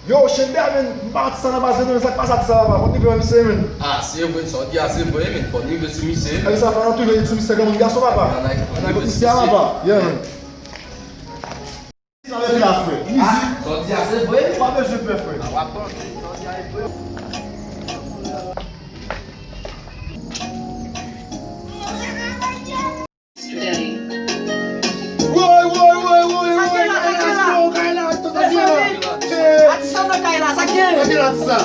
Yo, chen de men, bat sa nan base men, sak pa sa ti sa va, kon ni ve mise men. Ah, se yon sò di ase vwe men, kon ni ve si mise. Ali sa fa nan tu ve ti mise gen moun gaso va pa. Nan ko mise va pa. Ye men. Sa ve la fwe. Sò di ase vwe? Pa be je pe fwe.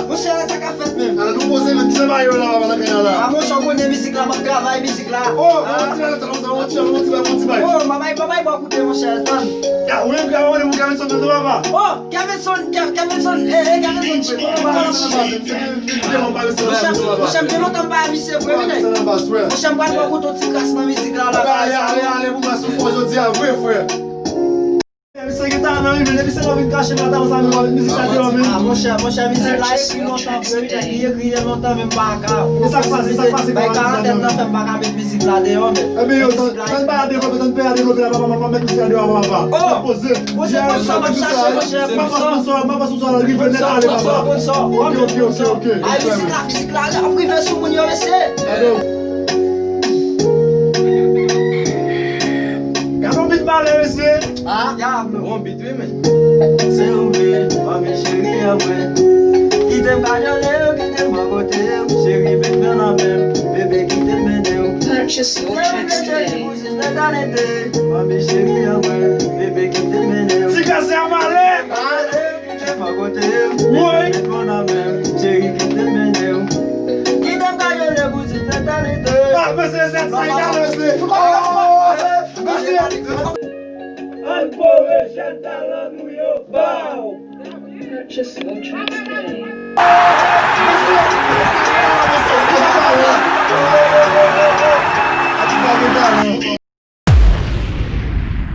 Monshe, sa ka fet men. Ala nou pose men, tse ba yo la va la kaya la. A monshe, konen bisik la, mak gravay bisik la. Oh, monti bay. Oh, babay ba koute monshe, tan. Ya, ou yon kwa wane mou kame son de ba. Oh, Gavinson, Gavinson. Monshe, mte lontan ba mise vwe mine. Monshe, mwan ba koute ti kras nan bisik la la. Ale, mou mas ou fwa jodi a vwe fwe. Mise gitar nan yon men, epi se nou vin kache mata ou sa mi wale mizik sa di yon men. Monshe, bisik la ekri lontan vwe mine, ki ekri lontan men baka. E sak pase Bay 40 nan fèm baka met bisik la de yon men. Ebe yo, tan ba de kope, tan pe a de kope la pa met mizik la de yon wapa. Oh, pose sponsor, map chache monshe, Mapa sponsor, rive net ale wapa. Sponsor. Ay, bisik la, aprive sou moun yo mese. Ganon bit bale mese. Ah, ya, Bon bit we men. se ouve, mami chéri avwe. Kitem kajole ou, kitem magote ou, chéri bet ben avem, bebe kitem mene ou. Purchase your tracks today. Mami chéri avwe, bebe kitem mene ou. Si kase amale. Kitem magote ou, bebe bet ben avem, chéri kitem mene ou. Kitem kajole ou, kitem tanete. Mese, set sa idan mese. Purchase your tracks today.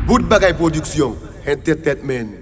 Bout Bagay Production, Entertainment.